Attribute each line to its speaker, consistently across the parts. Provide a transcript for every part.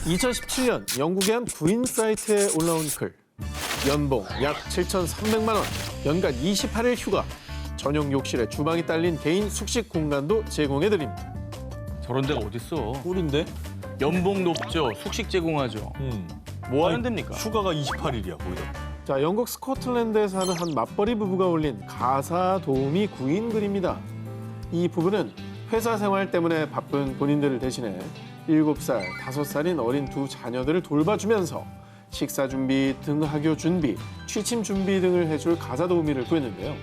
Speaker 1: 2017년 영국의 한 구인 사이트에 올라온 글. 연봉 약 7,300만 원, 연간 28일 휴가, 전용 욕실에 주방이 딸린 개인 숙식 공간도 제공해드립니다.
Speaker 2: 저런 데가 어딨어.
Speaker 3: 꿀인데?
Speaker 2: 연봉 높죠. 숙식 제공하죠. 뭐 하는 데입니까?
Speaker 3: 휴가가 28일이야, 거기다.
Speaker 1: 자, 영국 스코틀랜드에 사는 한 맞벌이 부부가 올린 가사 도우미 구인 글입니다. 이 부부는 회사 생활 때문에 바쁜 본인들을 대신해 7살, 5살인 어린 두 자녀들을 돌봐주면서 식사 준비, 등하교 준비, 취침 준비 등을 해줄 가사 도우미를 구했는데요.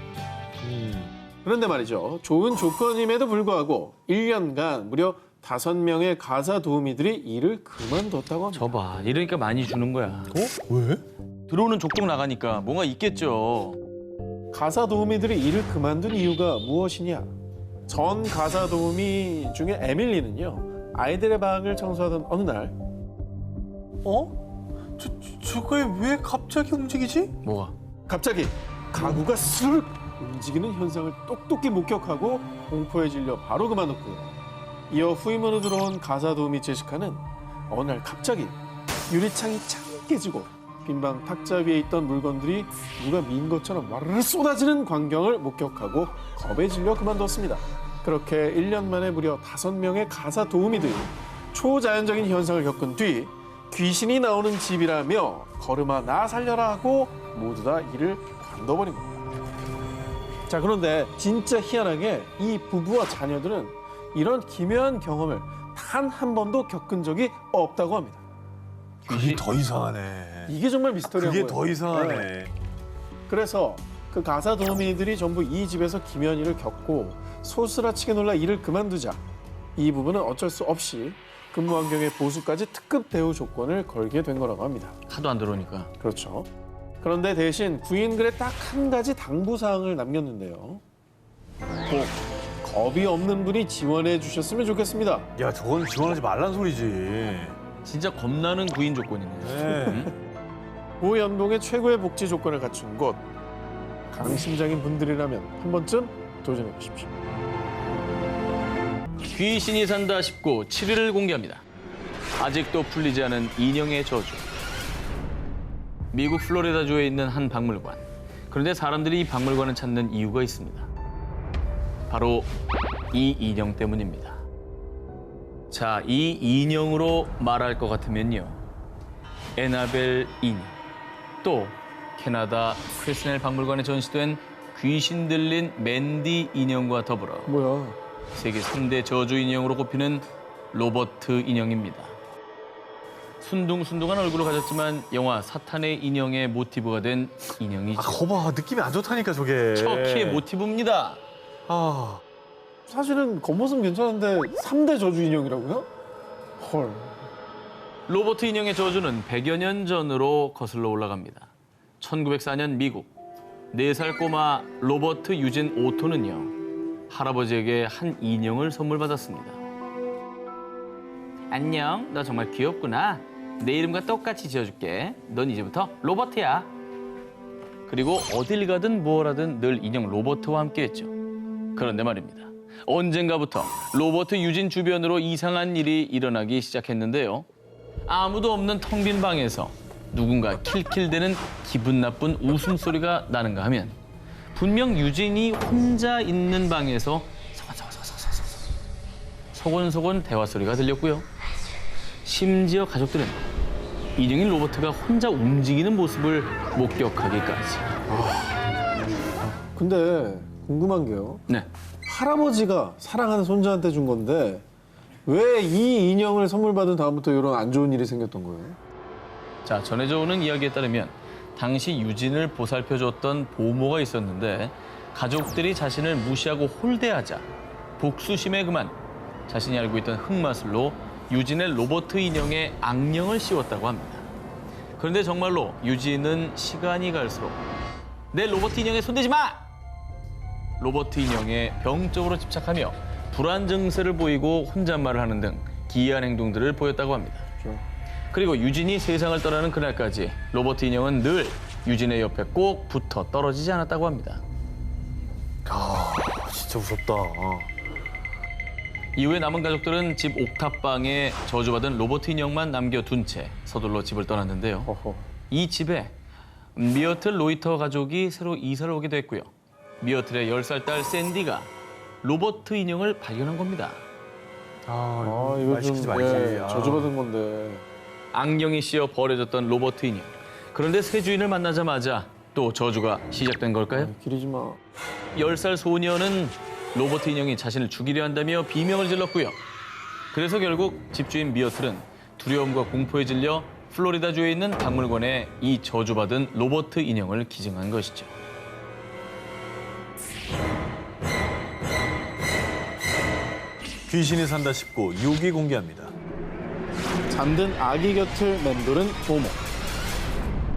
Speaker 1: 그런데 말이죠. 좋은 조건임에도 불구하고 1년간 무려 5명의 가사 도우미들이 일을 그만뒀다고 합니다.
Speaker 2: 저봐. 이러니까 많이 주는 거야.
Speaker 3: 어? 왜?
Speaker 2: 들어오는 족족 나가니까 뭔가 있겠죠.
Speaker 1: 가사 도우미들이 일을 그만둔 이유가 무엇이냐? 전 가사 도우미 중에 에밀리는요. 아이들의 방을 청소하던 어느 날
Speaker 3: 어? 저게 왜 갑자기 움직이지?
Speaker 2: 뭐가?
Speaker 1: 갑자기 가구가 스르륵 움직이는 현상을 똑똑히 목격하고 공포에 질려 바로 그만뒀고요. 이어 후임으로 들어온 가사 도우미 제시카는 어느 날 갑자기 유리창이 창 깨지고 빈방 탁자 위에 있던 물건들이 누가 민 것처럼 와르르 쏟아지는 광경을 목격하고 겁에 질려 그만뒀습니다. 그렇게 1년 만에 무려 5명의 가사 도우미들이 초자연적인 현상을 겪은 뒤 귀신이 나오는 집이라며 걸음아 나 살려라 하고 모두 다 일을 관둬버린 겁니다. 자, 그런데 진짜 희한하게 이 부부와 자녀들은 이런 기묘한 경험을 단 한 번도 겪은 적이 없다고 합니다.
Speaker 3: 그게 더 이상하네.
Speaker 1: 이게 정말 미스터리한
Speaker 3: 그게
Speaker 1: 거예요.
Speaker 3: 더 이상하네.
Speaker 1: 네. 그래서 그 가사 도우미들이 전부 이 집에서 기묘한 일을 겪고 소스라치게 놀라 일을 그만두자 이 부부는 어쩔 수 없이 근무 환경의 보수까지 특급 대우 조건을 걸게 된 거라고 합니다.
Speaker 2: 하도 안 들어오니까.
Speaker 1: 그렇죠. 그런데 대신 구인글에 딱 한 가지 당부사항을 남겼는데요. 꼭 겁이 없는 분이 지원해 주셨으면 좋겠습니다.
Speaker 3: 야, 저건 지원하지 말란 소리지.
Speaker 2: 진짜 겁나는 구인 조건이네.
Speaker 3: 네.
Speaker 1: 고연봉의 최고의 복지 조건을 갖춘 곳. 강심장인 분들이라면 한 번쯤 도전해 보십시오.
Speaker 2: 귀신이 산다 싶고 7일을 공개합니다. 아직도 풀리지 않은 인형의 저주. 미국 플로리다주에 있는 한 박물관. 그런데 사람들이 이 박물관을 찾는 이유가 있습니다. 바로 이 인형 때문입니다. 자, 이 인형으로 말할 것 같으면요. 에나벨 인형, 또 캐나다 크리스넬 박물관에 전시된 귀신 들린 맨디 인형과 더불어
Speaker 1: 뭐야?
Speaker 2: 세계 3대 저주 인형으로 꼽히는 로버트 인형입니다. 순둥순둥한 얼굴을 가졌지만 영화 사탄의 인형의 모티브가 된 인형이죠.
Speaker 3: 아, 거봐. 느낌이 안 좋다니까, 저게.
Speaker 2: 척키의 모티브입니다.
Speaker 3: 아,
Speaker 1: 사실은 겉모습 괜찮은데 3대 저주 인형이라고요? 헐.
Speaker 2: 로버트 인형의 저주는 100여 년 전으로 거슬러 올라갑니다. 1904년 미국, 4살 꼬마 로버트 유진 오토는요. 할아버지에게 한 인형을 선물 받았습니다. 안녕, 너 정말 귀엽구나. 내 이름과 똑같이 지어줄게. 넌 이제부터 로버트야. 그리고 어딜 가든 뭘 하든 늘 인형 로버트와 함께했죠. 그런데 말입니다. 언젠가부터 로버트 유진 주변으로 이상한 일이 일어나기 시작했는데요. 아무도 없는 텅 빈 방에서 누군가 킬킬대는 기분 나쁜 웃음소리가 나는가 하면 분명 유진이 혼자 있는 방에서 소곤소곤 대화 소리가 들렸고요. 심지어 가족들은 인형인 로버트가 혼자 움직이는 모습을 목격하기까지.
Speaker 1: 근데 궁금한 게요.
Speaker 2: 네.
Speaker 1: 할아버지가 사랑하는 손자한테 준 건데 왜 이 인형을 선물 받은 다음부터 이런 안 좋은 일이 생겼던 거예요?
Speaker 2: 자, 전해져 오는 이야기에 따르면 당시 유진을 보살펴줬던 보모가 있었는데 가족들이 자신을 무시하고 홀대하자 복수심에 그만 자신이 알고 있던 흑마술로 유진의 로버트 인형에 악령을 씌웠다고 합니다. 그런데 정말로 유진은 시간이 갈수록 내 로버트 인형에 손대지 마! 로버트 인형에 병적으로 집착하며 불안 증세를 보이고 혼잣말을 하는 등 기이한 행동들을 보였다고 합니다. 그리고 유진이 세상을 떠나는 그날까지 로버트 인형은 늘 유진의 옆에 꼭 붙어 떨어지지 않았다고 합니다.
Speaker 3: 아, 진짜 무섭다.
Speaker 2: 이후에 남은 가족들은 집 옥탑방에 저주받은 로버트 인형만 남겨둔 채 서둘러 집을 떠났는데요.
Speaker 1: 허허.
Speaker 2: 이 집에 미어틀 로이터 가족이 새로 이사를 오게 됐고요. 미어틀의 10살 딸 샌디가 로버트 인형을 발견한 겁니다.
Speaker 1: 아, 이거
Speaker 3: 말 시키지
Speaker 1: 좀
Speaker 3: 말지.
Speaker 1: 예,
Speaker 3: 아.
Speaker 1: 저주받은 건데.
Speaker 2: 악령이 씌어 버려졌던 로버트 인형. 그런데 새 주인을 만나자마자 또 저주가 시작된 걸까요?
Speaker 1: 기리지 마.
Speaker 2: 10살 소녀는 로버트 인형이 자신을 죽이려 한다며 비명을 질렀고요. 그래서 결국 집주인 미어틀은 두려움과 공포에 질려 플로리다주에 있는 박물관에 이 저주받은 로버트 인형을 기증한 것이죠.
Speaker 3: 귀신이 산다 싶고 6위 공개합니다.
Speaker 1: 잠든 아기 곁을 맴도는 보모.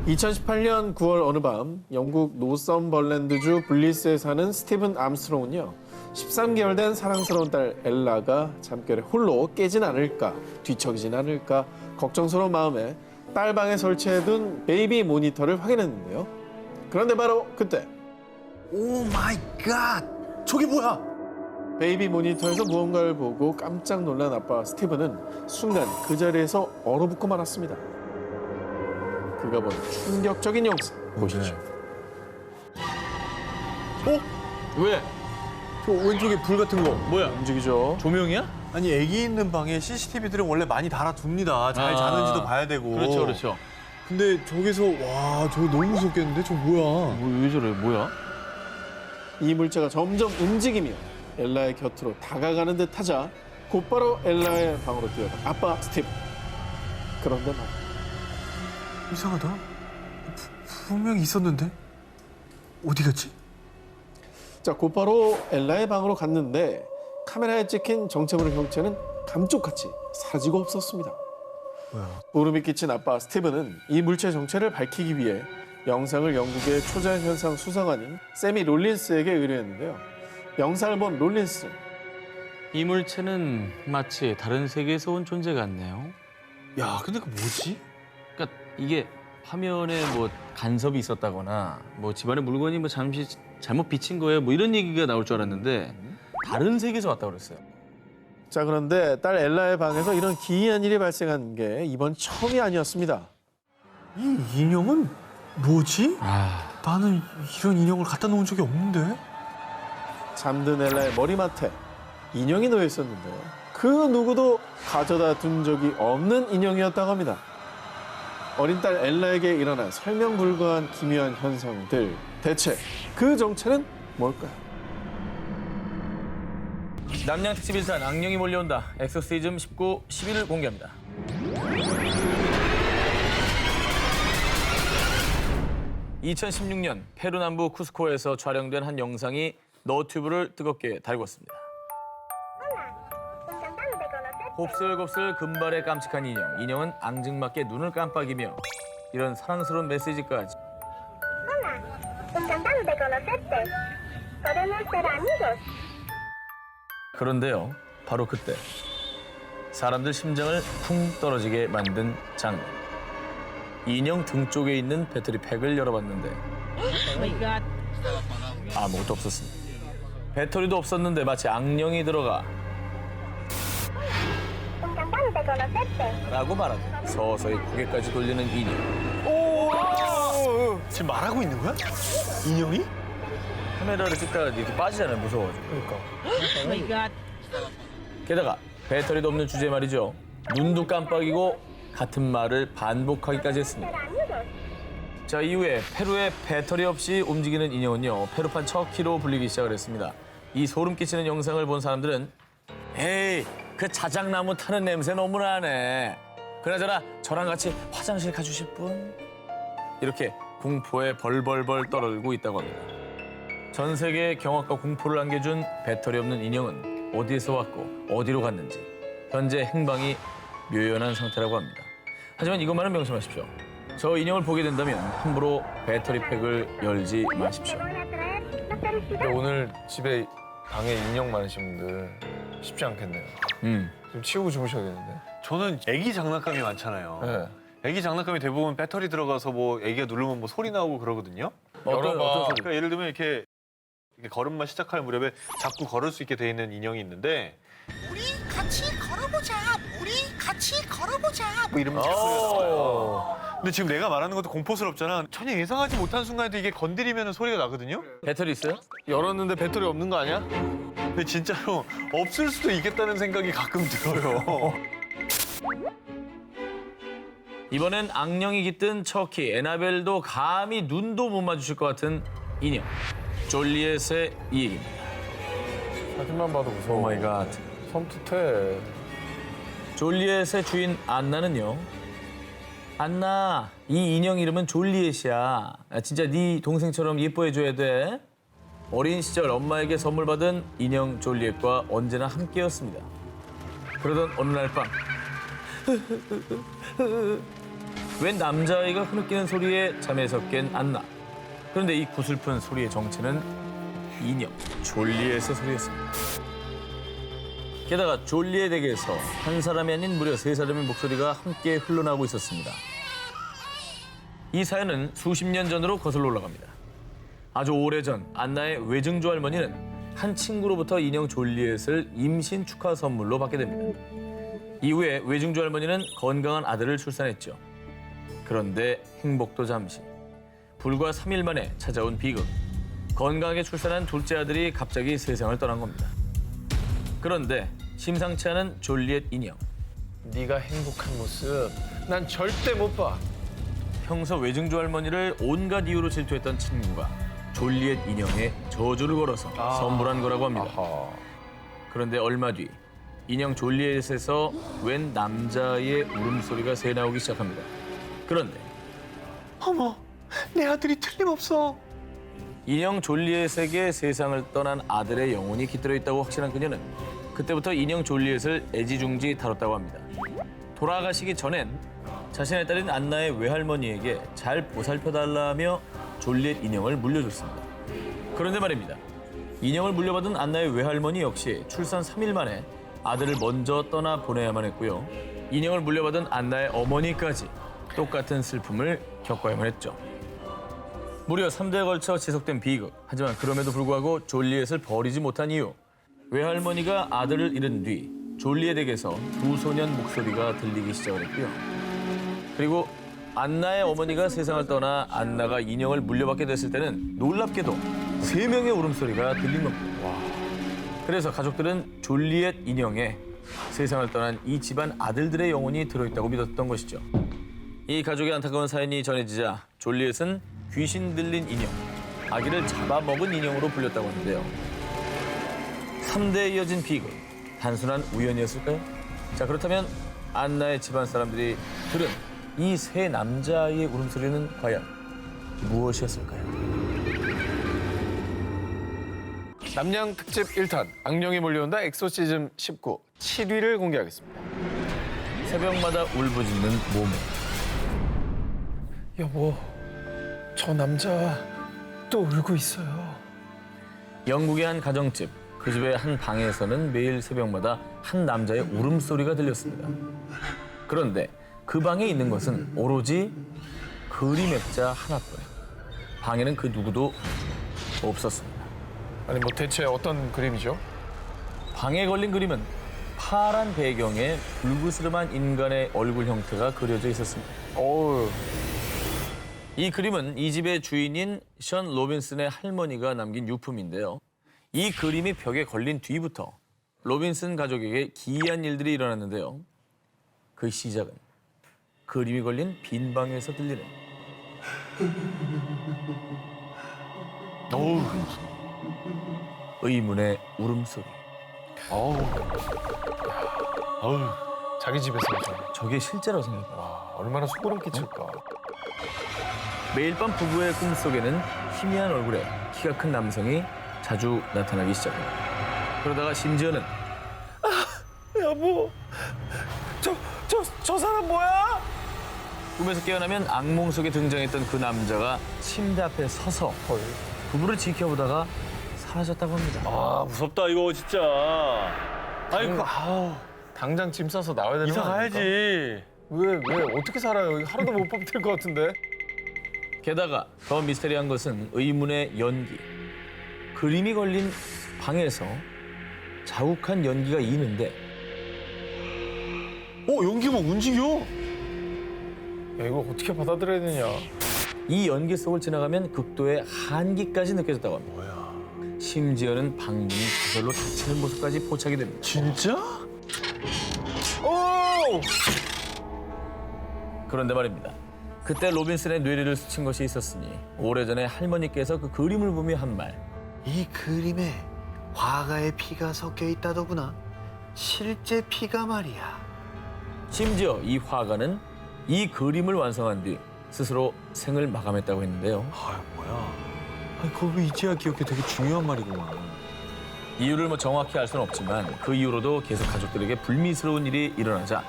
Speaker 1: 2018년 9월 어느 밤 영국 노썸벌랜드주 블리스에 사는 스티븐 암스트롱은요. 13개월 된 사랑스러운 딸 엘라가 잠결에 홀로 깨진 않을까, 뒤척이진 않을까 걱정스러운 마음에 딸 방에 설치해둔 베이비 모니터를 확인했는데요. 그런데 바로 그때
Speaker 3: 오 마이 갓! 저게 뭐야?
Speaker 1: 베이비 모니터에서 무언가를 보고 깜짝 놀란 아빠 스티븐은 순간 그 자리에서 얼어붙고 말았습니다. 그가 본 충격적인 영상 보시죠.
Speaker 2: 왜?
Speaker 3: 저 왼쪽에 불 같은 거.
Speaker 2: 뭐야?
Speaker 1: 움직이죠.
Speaker 2: 조명이야?
Speaker 3: 아니 애기 있는 방에 CCTV들은 원래 많이 달아둡니다. 잘 자는지도 봐야 되고.
Speaker 2: 그렇죠, 그렇죠.
Speaker 3: 근데 저기서 와 저거 너무 무섭겠는데? 저 뭐야?
Speaker 2: 왜 저래? 뭐야?
Speaker 1: 이 물체가 점점 움직이며 엘라의 곁으로 다가가는 듯 하자 곧바로 엘라의 방으로 뛰어간 아빠 스티븐. 그런데 말이야.
Speaker 3: 이상하다. 분명히 있었는데 어디 갔지?
Speaker 1: 자, 곧바로 엘라의 방으로 갔는데 카메라에 찍힌 정체모를 형체는 감쪽같이 사라지고 없었습니다.
Speaker 3: 뭐야?
Speaker 1: 소름이 끼친 아빠 스티븐은 이 물체 정체를 밝히기 위해 영상을 영국의 초자연현상 수사관인 세미 롤린스에게 의뢰했는데요. 영상을 본 롤린스.
Speaker 2: 이 물체는 마치 다른 세계에서 온 존재 같네요.
Speaker 3: 야 근데 그 뭐지?
Speaker 2: 그러니까 이게 화면에 뭐 간섭이 있었다거나 뭐 집안의 물건이 뭐 잠시 잘못 비친 거예요. 뭐 이런 얘기가 나올 줄 알았는데 다른 세계에서 왔다고 그랬어요.
Speaker 1: 자, 그런데 딸 엘라의 방에서 이런 기이한 일이 발생한 게 이번 처음이 아니었습니다.
Speaker 3: 이 인형은 뭐지?
Speaker 2: 아,
Speaker 3: 나는 이런 인형을 갖다 놓은 적이 없는데?
Speaker 1: 잠든 엘라의 머리맡에 인형이 놓여 있었는데요. 그 누구도 가져다 둔 적이 없는 인형이었다고 합니다. 어린 딸 엘라에게 일어난 설명 불가한 기묘한 현상들. 대체 그 정체는 뭘까요?
Speaker 2: 남양 특집 1탄 악령이 몰려온다. 엑소시즘 19, 11을 공개합니다. (2016년) 페루 남부 쿠스코에서 촬영된 한 영상이 너튜브를 뜨겁게 달궜습니다. 곱슬곱슬 금발의 깜찍한 인형. 인형은 앙증맞게 눈을 깜빡이며 이런 사랑스러운 메시지까지.
Speaker 4: Encantado de conocerte. Podemos ser amigos.
Speaker 2: 그런데요, 바로 그때 사람들 심장을 쿵 떨어지게 만든 장면. 인형 등 쪽에 있는 배터리 팩을 열어봤는데 아무것도 없었습니다. 배터리도 없었는데 마치 악령이 들어가
Speaker 4: Encantado de conocerte.
Speaker 2: 라고 말하듯 서서히 고개까지 돌리는 인형.
Speaker 3: 지금 말하고 있는 거야? 인형이?
Speaker 2: 카메라를 찍다가 이렇게 빠지잖아요, 무서워가지고.
Speaker 3: 그러니까.
Speaker 2: 게다가 배터리도 없는 주제 말이죠. 눈도 깜빡이고 같은 말을 반복하기까지 했습니다.
Speaker 4: Amigos.
Speaker 2: 자, 이후에 페루의 배터리 없이 움직이는 인형은요, 페루판 척키로 불리기 시작을 했습니다. 이 소름 끼치는 영상을 본 사람들은 에이, 그 자작나무 타는 냄새 너무 나네. 그나저나 저랑 같이 화장실 가주실 분? 이렇게 공포에 벌벌벌 떨고 있다고 합니다. 전 세계에 경악과 공포를 안겨준 배터리 없는 인형은 어디에서 왔고 어디로 갔는지 현재 행방이 묘연한 상태라고 합니다. 하지만 이것만은 명심하십시오. 저 인형을 보게 된다면 함부로 배터리 팩을 열지 마십시오.
Speaker 4: Voy a traer la felicidad.
Speaker 5: 근데 오늘 집에 방에 인형 많으신 분들 쉽지 않겠네요. 좀 치우고 주무셔야겠는데.
Speaker 3: 저는 애기 장난감이 많잖아요.
Speaker 5: 네.
Speaker 3: 애기 장난감이 대부분 배터리 들어가서 뭐 애기가 누르면 뭐 소리 나오고 그러거든요.
Speaker 2: 어떤 소리?
Speaker 3: 그러니까 예를 들면 이렇게 걸음만 시작할 무렵에 자꾸 걸을 수 있게 돼 있는 인형이 있는데
Speaker 6: 우리 같이 걸어보자. 우리 같이 걸어보자.
Speaker 3: 뭐 이러면 소리가 나와요. 근데 지금 내가 말하는 것도 공포스럽잖아. 전혀 예상하지 못한 순간에도 이게 건드리면 소리가 나거든요.
Speaker 2: 배터리 있어요?
Speaker 5: 열었는데 배터리 없는 거 아니야?
Speaker 3: 근데 진짜로 없을 수도 있겠다는 생각이 가끔 들어요.
Speaker 2: 이번엔 악령이 깃든 척키, 에나벨도 감히 눈도 못 마주칠 것 같은 인형. 졸리엣의 이 얘기입니다.
Speaker 5: 사진만 봐도 무서워.
Speaker 2: 오 마이 갓.
Speaker 5: 섬뜩해.
Speaker 2: 졸리엣의 주인 안나는요. 안나, 이 인형 이름은 졸리엣이야. 진짜 네 동생처럼 예뻐해줘야 돼. 어린 시절 엄마에게 선물 받은 인형 졸리엣과 언제나 함께였습니다. 그러던 어느 날 밤, 웬 남자아이가 흐느끼는 소리에 잠에서 깬 안나. 그런데 이 구슬픈 소리의 정체는 인형 졸리엣의 소리였습니다. 게다가 졸리엣에게서 한 사람이 아닌 무려 세 사람의 목소리가 함께 흘러나오고 있었습니다. 이 사연은 수십 년 전으로 거슬러 올라갑니다. 아주 오래전 안나의 외증조 할머니는 한 친구로부터 인형 졸리엣을 임신 축하 선물로 받게 됩니다. 이후에 외증조 할머니는 건강한 아들을 출산했죠. 그런데 행복도 잠시. 불과 3일 만에 찾아온 비극. 건강하게 출산한 둘째 아들이 갑자기 세상을 떠난 겁니다. 그런데 심상치 않은 졸리엣 인형.
Speaker 5: 네가 행복한 모습 난 절대 못 봐.
Speaker 2: 평소 외증조 할머니를 온갖 이유로 질투했던 친구가 졸리엣 인형에 저주를 걸어서 선물한 거라고 합니다.
Speaker 5: 아하.
Speaker 2: 그런데 얼마 뒤 인형 졸리엣에서 웬 남자의 울음소리가 새나오기 시작합니다. 그런데
Speaker 3: 어머, 내 아들이 틀림없어.
Speaker 2: 인형 졸리엣에게 세상을 떠난 아들의 영혼이 깃들어 있다고 확신한 그녀는 그때부터 인형 졸리엣을 애지중지 다뤘다고 합니다. 돌아가시기 전엔 자신의 딸인 안나의 외할머니에게 잘 보살펴달라며 졸리엣 인형을 물려줬습니다. 그런데 말입니다. 인형을 물려받은 안나의 외할머니 역시 출산 3일 만에 아들을 먼저 떠나 보내야만 했고요. 인형을 물려받은 안나의 어머니까지 똑같은 슬픔을 겪어야만 했죠. 무려 3대에 걸쳐 지속된 비극. 하지만 그럼에도 불구하고 졸리엣을 버리지 못한 이유. 외할머니가 아들을 잃은 뒤 졸리엣에게서 두 소년 목소리가 들리기 시작을 했고요. 그리고 안나의 어머니가 세상을 떠나 안나가 인형을 물려받게 됐을 때는 놀랍게도 3명의 울음소리가 들린 겁니다. 그래서 가족들은 졸리엣 인형에 세상을 떠난 이 집안 아들들의 영혼이 들어있다고 믿었던 것이죠. 이 가족의 안타까운 사연이 전해지자 졸리엣은 귀신 들린 인형, 아기를 잡아먹은 인형으로 불렸다고 하는데요. 3대에 이어진 비극, 단순한 우연이었을까요? 자, 그렇다면 안나의 집안 사람들이 들은 이 세 남자아이의 울음소리는 과연 무엇이었을까요?
Speaker 5: 남양 특집 1탄 악령이 몰려온다 엑소시즘 19 7위를 공개하겠습니다.
Speaker 2: 새벽마다 울부짖는 모모.
Speaker 5: 여보, 저 남자 또 울고 있어요.
Speaker 2: 영국의 한 가정집, 그 집의 한 방에서는 매일 새벽마다 한 남자의 울음소리가 들렸습니다. 그런데 그 방에 있는 것은 오로지 그림 액자 하나뿐. 방에는 그 누구도 없었습니다.
Speaker 5: 아니 뭐 대체 어떤 그림이죠?
Speaker 2: 방에 걸린 그림은 파란 배경에 불그스름한 인간의 얼굴 형태가 그려져 있었습니다.
Speaker 5: 어우,
Speaker 2: 이 그림은 이 집의 주인인 션 로빈슨의 할머니가 남긴 유품인데요. 이 그림이 벽에 걸린 뒤부터 로빈슨 가족에게 기이한 일들이 일어났는데요. 그 시작은 그림이 걸린 빈 방에서 들리는 의문의 울음소리.
Speaker 5: 자기 집에서
Speaker 2: 저게 실제라고 생각해요.
Speaker 5: 와, 얼마나 소름 끼칠까.
Speaker 2: 매일 밤 부부의 꿈속에는 희미한 얼굴에 키가 큰 남성이 자주 나타나기 시작합니다. 그러다가 심지어는
Speaker 5: 여보, 저 사람 뭐야?
Speaker 2: 꿈에서 깨어나면 악몽 속에 등장했던 그 남자가 침대 앞에 서서 부부를 지켜보다가 사라졌다고 합니다.
Speaker 3: 아, 무섭다 이거 진짜. 아이고, 아우,
Speaker 5: 당장 짐 싸서 나와야 되는
Speaker 3: 이사
Speaker 5: 거 아닙니까?
Speaker 3: 가야지.
Speaker 5: 왜 어떻게 살아요? 이거 하루도 못 버틸 것 같은데.
Speaker 2: 게다가 더 미스테리한 것은 의문의 연기. 그림이 걸린 방에서 자욱한 연기가 이는데
Speaker 3: 연기 막 움직여.
Speaker 5: 야, 이거 어떻게 받아들여야 되냐.
Speaker 2: 이 연기 속을 지나가면 극도의 한기까지 느껴졌다고 합니다.
Speaker 5: 뭐야.
Speaker 2: 심지어는 방문이 저절로 닫히는 모습까지 포착이 됩니다.
Speaker 3: 진짜?
Speaker 2: 그런데 말입니다. 그때 로빈슨의 뇌리를 스친 것이 있었으니 오래전에 할머니께서 그 그림을 보며 한 말.
Speaker 3: 이 그림에 화가의 피가 섞여 있다더구나. 실제 피가 말이야.
Speaker 2: 심지어 이 화가는 이 그림을 완성한 뒤 스스로 생을 마감했다고 했는데요.
Speaker 3: 아, 뭐야. 그걸 왜 이제야 기억해? 되게 중요한 말이구만.
Speaker 2: 이유를 뭐 정확히 알 수는 없지만 그 이후로도 계속 가족들에게 불미스러운 일이 일어나자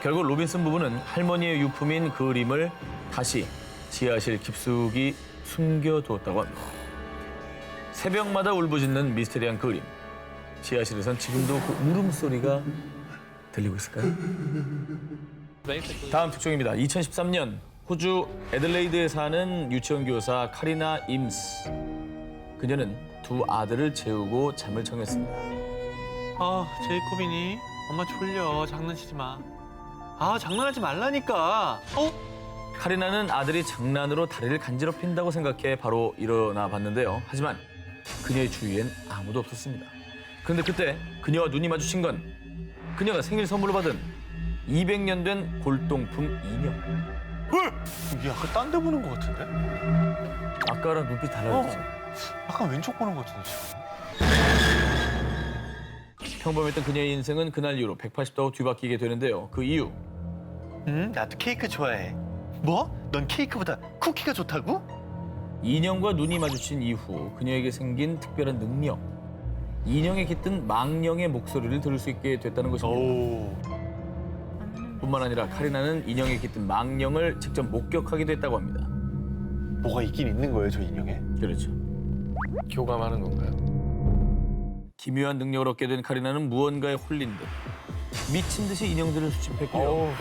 Speaker 2: 결국 로빈슨 부부는 할머니의 유품인 그림을 다시 지하실 깊숙이 숨겨두었다고 합니다. 새벽마다 울부짖는 미스테리한 그림. 지하실에선 지금도 그 울음소리가 들리고 있을까요? 다음 특종입니다. 2013년 호주 애들레이드에 사는 유치원 교사 카리나 임스. 그녀는 두 아들을 재우고 잠을 청했습니다.
Speaker 3: 제이콥이니? 엄마 졸려. 장난치지 마. 장난하지 말라니까.
Speaker 2: 카리나는 아들이 장난으로 다리를 간지럽힌다고 생각해 바로 일어나 봤는데요. 하지만 그녀의 주위엔 아무도 없었습니다. 그런데 그때 그녀와 눈이 마주친 건 그녀가 생일 선물로 받은 200년 된 골동품 인형.
Speaker 3: 이게 약간 딴 데 보는 것 같은데?
Speaker 2: 아까랑 눈빛 달라졌죠.
Speaker 3: 약간 왼쪽 보는 것 같은데, 지금.
Speaker 2: 평범했던 그녀의 인생은 그날 이후로 180도 뒤바뀌게 되는데요. 그 이유.
Speaker 3: 나도 케이크 좋아해. 뭐? 넌 케이크보다 쿠키가 좋다고?
Speaker 2: 인형과 눈이 마주친 이후 그녀에게 생긴 특별한 능력. 인형에 깃든 망령의 목소리를 들을 수 있게 됐다는 것입니다. 뿐만 아니라 카리나는 인형에 깃든 망령을 직접 목격하기도 했다고 합니다.
Speaker 3: 뭐가 있긴 있는 거예요, 저 인형에?
Speaker 2: 그렇죠.
Speaker 5: 교감하는 건가요?
Speaker 2: 기묘한 능력을 얻게 된 카리나는 무언가에 홀린 듯 미친 듯이 인형들을 수집했고요.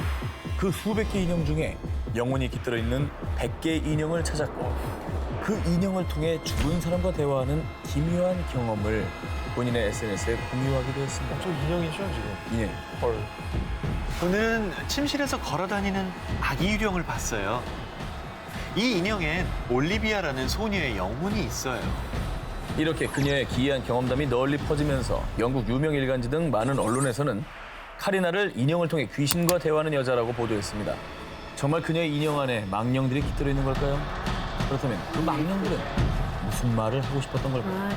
Speaker 2: 그 수백 개 인형 중에 영혼이 깃들어 있는 100개의 인형을 찾았고 그 인형을 통해 죽은 사람과 대화하는 기묘한 경험을 본인의 SNS에 공유하기도 했습니다.
Speaker 5: 저 인형이죠, 지금?
Speaker 2: 인형.
Speaker 5: 헐.
Speaker 3: 오늘은 침실에서 걸어다니는 아기 유령을 봤어요. 이 인형엔 올리비아라는 소녀의 영혼이 있어요.
Speaker 2: 이렇게 그녀의 기이한 경험담이 널리 퍼지면서 영국 유명 일간지 등 많은 언론에서는 카리나를 인형을 통해 귀신과 대화하는 여자라고 보도했습니다. 정말 그녀의 인형 안에 망령들이 깃들어 있는 걸까요? 그렇다면 그 망령들은 무슨 말을 하고 싶었던 걸까요?